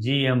GM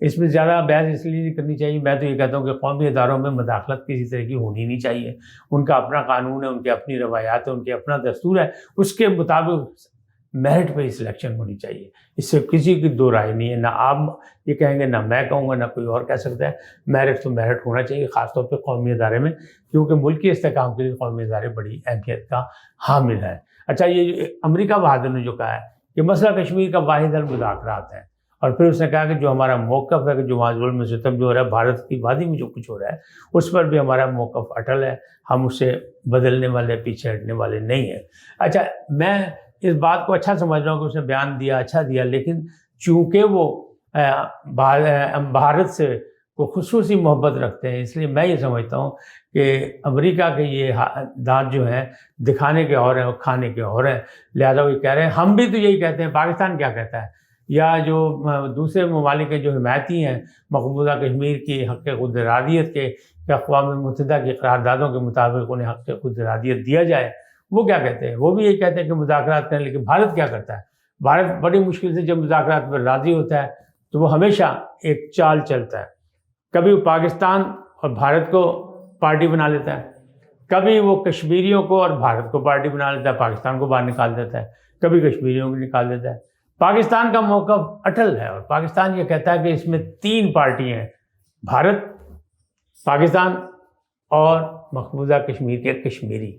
اس میں زیادہ بحث اس لیے نہیں کرنی چاہیے. میں تو یہ کہتا ہوں کہ قومی اداروں میں مداخلت کسی طرح کی ہونی نہیں چاہیے. ان کا اپنا قانون ہے، ان کی اپنی روایات ہے، ان کے اپنا دستور ہے، اس کے مطابق میرٹ پہ سلیکشن ہونی چاہیے. اس سے کسی کی دو رائے نہیں ہے، نہ آپ یہ کہیں گے، نہ میں کہوں گا، نہ کوئی اور کہہ سکتا ہے. میرٹ تو میرٹ ہونا چاہیے، خاص طور پہ قومی ادارے میں، کیونکہ ملکی استحکام کے لیے قومی ادارے بڑی اہمیت کا حامل ہے. اچھا، یہ امریکہ بہادر نے جو کہا ہے کہ مسئلہ کشمیر کا واحد حل مذاکرات ہے، اور پھر اس نے کہا کہ جو ہمارا موقف ہے کہ جو وہاں ظلم و ستم جو ہو رہا ہے، بھارت کی وادی میں جو کچھ ہو رہا ہے، اس پر بھی ہمارا موقف اٹل ہے، ہم اسے بدلنے والے، پیچھے ہٹنے والے نہیں ہیں. اچھا، میں اس بات کو اچھا سمجھ رہا ہوں کہ اس نے بیان دیا، اچھا دیا، لیکن چونکہ وہ بھارت سے کو خصوصی محبت رکھتے ہیں، اس لیے میں یہ سمجھتا ہوں کہ امریکہ کے یہ دانت جو ہیں دکھانے کے اور ہیں اور کھانے کے اور ہیں. لہٰذا وہ کہہ رہے ہیں، ہم بھی تو یہی کہتے ہیں. پاکستان کیا کہتا ہے، یا جو دوسرے ممالک کے جو حمایتی ہیں مقبوضہ کشمیر کی حق خود ارادیت کے، کہ اقوام متحدہ کی قراردادوں کے مطابق انہیں حق خود ارادیت دیا جائے، وہ کیا کہتے ہیں؟ وہ بھی یہی کہتے ہیں کہ مذاکرات کریں. لیکن بھارت کیا کرتا ہے؟ بھارت بڑی مشکل سے جب مذاکرات پر راضی ہوتا ہے تو وہ ہمیشہ ایک چال چلتا ہے. کبھی وہ پاکستان اور بھارت کو پارٹی بنا لیتا ہے، کبھی وہ کشمیریوں کو اور بھارت کو پارٹی بنا لیتا ہے، پاکستان کو باہر نکال دیتا ہے، کبھی کشمیریوں کو نکال دیتا ہے. پاکستان کا موقف اٹل ہے، اور پاکستان یہ کہتا ہے کہ اس میں 3 پارٹیاں ہیں، بھارت، پاکستان اور مقبوضہ کشمیر کے کشمیری.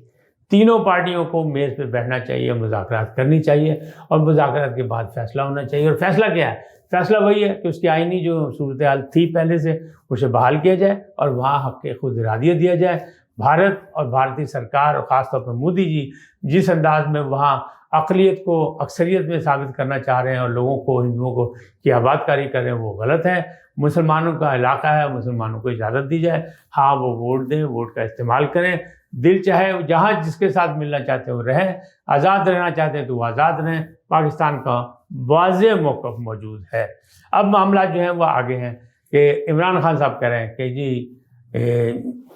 تینوں پارٹیوں کو میز پہ بیٹھنا چاہیے، مذاکرات کرنی چاہیے، اور مذاکرات کے بعد فیصلہ ہونا چاہیے. اور فیصلہ کیا ہے؟ فیصلہ وہی ہے کہ اس کی آئینی جو صورتحال تھی پہلے سے، اسے بحال کیا جائے اور وہاں حق خود ارادیت دیا جائے. بھارت اور بھارتی سرکار اور خاص طور پر مودی جی جس انداز میں وہاں اقلیت کو اکثریت میں ثابت کرنا چاہ رہے ہیں اور لوگوں کو، ہندوؤں کو کی آباد کاری کر رہے ہیں، وہ غلط ہے. مسلمانوں کا علاقہ ہے، مسلمانوں کو اجازت دی جائے، ہاں وہ ووٹ دیں، ووٹ کا استعمال کریں، دل چاہے جہاں جس کے ساتھ ملنا چاہتے ہیں وہ رہیں، آزاد رہنا چاہتے ہیں تو وہ آزاد رہیں. پاکستان کا واضح موقف موجود ہے. اب معاملات جو ہیں وہ آگے ہیں کہ عمران خان صاحب کہہ رہے ہیں کہ جی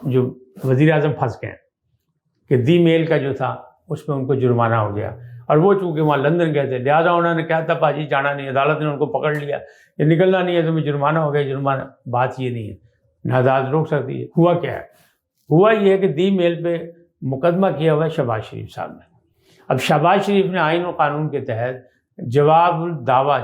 جو وزیر اعظم پھنس گئے ہیں کہ دی میل کا جو تھا اس میں ان کو جرمانہ ہو گیا، اور وہ چونکہ وہاں لندن گئے تھے، لہٰذا انہوں نے کہا تھا پاجی جانا نہیں، عدالت نے ان کو پکڑ لیا کہ نکلنا نہیں ہے تمہیں، جرمانہ ہو گیا. جرمانہ بات یہ نہیں ہے، نہ عدالت روک سکتی ہے. ہوا کیا ہے؟ ہوا یہ ہے کہ دی میل پہ مقدمہ کیا ہوا ہے شہباز شریف صاحب نے. اب شہباز شریف نے آئین و قانون کے تحت جواب الدعویٰ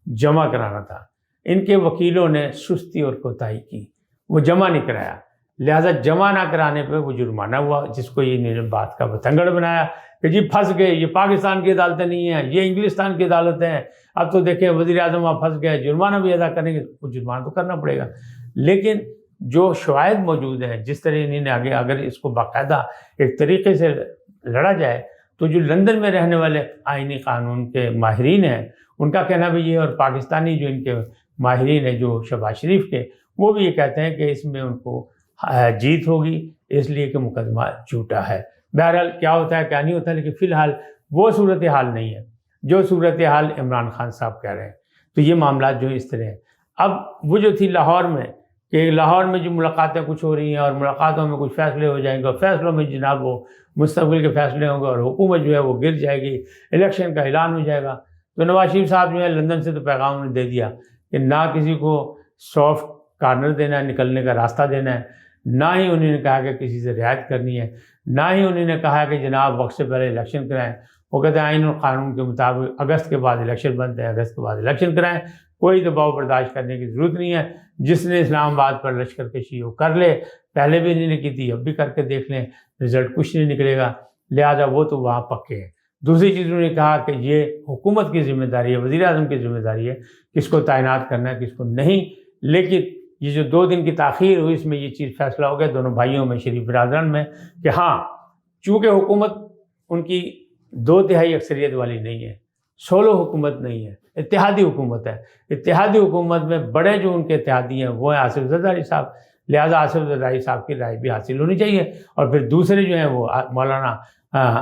جمع کرانا تھا. ان کے وکیلوں نے سستی اور کوتاہی کی، وہ جمع نہیں کرایا. لہٰذا جمع نہ کرانے پہ وہ جرمانہ ہوا، جس کو یہ بات کا بتنگڑ بنایا کہ جی پھنس گئے، یہ پاکستان کی عدالتیں نہیں ہیں، یہ انگلستان کی عدالتیں ہیں. اب تو دیکھیں وزیر اعظم وہاں پھنس گئے، جرمانہ بھی ادا کریں گے. وہ جرمانہ تو کرنا پڑے گا، لیکن جو شواہد موجود ہیں، جس طرح انہوں نے آگے اگر اس کو باقاعدہ ایک طریقے سے لڑا جائے تو جو لندن میں رہنے والے آئینی قانون کے ماہرین ہیں ان کا کہنا بھی یہ، اور پاکستانی جو ان کے ماہرین ہیں جو شہباز شریف کے، وہ بھی یہ کہتے ہیں کہ اس میں ان کو جیت ہوگی، اس لیے کہ مقدمہ جھوٹا ہے. بہرحال کیا ہوتا ہے کیا نہیں ہوتا، لیکن فی الحال وہ صورتحال نہیں ہے جو صورتحال عمران خان صاحب کہہ رہے ہیں. تو یہ معاملات جو اس طرح ہیں. اب وہ جو تھی لاہور میں، کہ لاہور میں جو ملاقاتیں کچھ ہو رہی ہیں اور ملاقاتوں میں کچھ فیصلے ہو جائیں گے، اور فیصلوں میں جناب وہ مستقبل کے فیصلے ہوں گے اور حکومت جو ہے وہ گر جائے گی، الیکشن کا اعلان ہو جائے گا. تو نواز شریف صاحب جو ہے لندن سے تو پیغام نے دے دیا کہ نہ کسی کو سافٹ کارنر دینا ہے، نکلنے کا راستہ دینا ہے، نہ ہی انہوں نے کہا کہ کسی سے رعایت کرنی ہے، نہ ہی انہوں نے کہا کہ جناب وقت سے پہلے الیکشن کرائیں. وہ کہتے ہیں آئین اور قانون کے مطابق اگست کے بعد الیکشن بنتے ہیں، اگست کے بعد الیکشن کرائیں، کوئی دباؤ برداشت کرنے کی ضرورت نہیں ہے. جس نے اسلام آباد پر لشکر کشی ہو کر لے، پہلے بھی انہوں نے کی تھی، اب بھی کر کے دیکھ لیں، رزلٹ کچھ نہیں نکلے گا. لہٰذا وہ تو وہاں پکے ہیں. دوسری چیز انہوں نے کہا کہ یہ حکومت کی ذمہ داری ہے، وزیر اعظم کی ذمہ داری ہے کس کو تعینات کرنا ہے کس کو نہیں. لیکن یہ جو 2 دن کی تاخیر ہوئی، اس میں یہ چیز فیصلہ ہو گیا دونوں بھائیوں میں، شریف برادران میں، کہ ہاں چونکہ حکومت ان کی 2/3 اکثریت والی نہیں ہے، سولو حکومت نہیں ہے، اتحادی حکومت ہے. اتحادی حکومت میں بڑے جو ان کے اتحادی ہیں وہ ہیں آصف زرداری صاحب. لہٰذا آصف زرداری صاحب کی رائے بھی حاصل ہونی چاہیے، اور پھر دوسرے جو ہیں وہ مولانا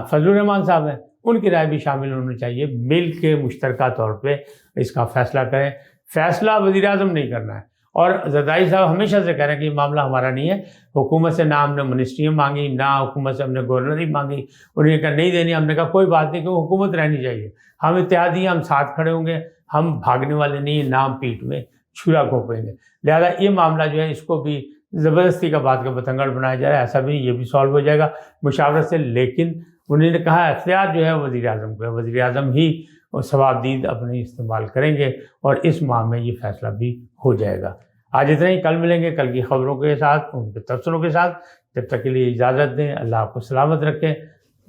فضل الرحمان صاحب ہیں، ان کی رائے بھی شامل ہونی چاہیے. مل کے مشترکہ طور پہ اس کا فیصلہ کریں. فیصلہ وزیر اعظم نہیں کرنا ہے، اور زرداری صاحب ہمیشہ سے کہہ رہے ہیں کہ یہ معاملہ ہمارا نہیں ہے. حکومت سے نہ ہم نے منسٹریاں مانگی، نہ حکومت سے ہم نے گورنری مانگی، انہوں نے کہا نہیں دینی. ہم نے کہا کوئی بات نہیں، کہ حکومت رہنی چاہیے، ہم اتحادی ہیں، ہم ساتھ کھڑے ہوں گے. ہم بھاگنے والے نہیں، نام پیٹ میں چھرا گھونپیں گے۔ لہذا یہ معاملہ جو ہے اس کو بھی زبردستی کا بات کا بتنگڑ بنایا جا رہا ہے، ایسا بھی نہیں، یہ بھی سالو ہو جائے گا مشاورت سے۔ لیکن انہوں نے کہا اختیار جو ہے وزیر اعظم کو ہے، وزیر اعظم ہی ثوابدید اپنے استعمال کریں گے اور اس ماہ میں یہ فیصلہ بھی ہو جائے گا۔ آج اتنا ہی، کل ملیں گے کل کی خبروں کے ساتھ، ان کے تبصروں کے ساتھ۔ جب تک کے لیے اجازت دیں، اللہ آپ کو سلامت رکھے،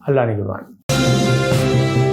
اللہ نگہبان۔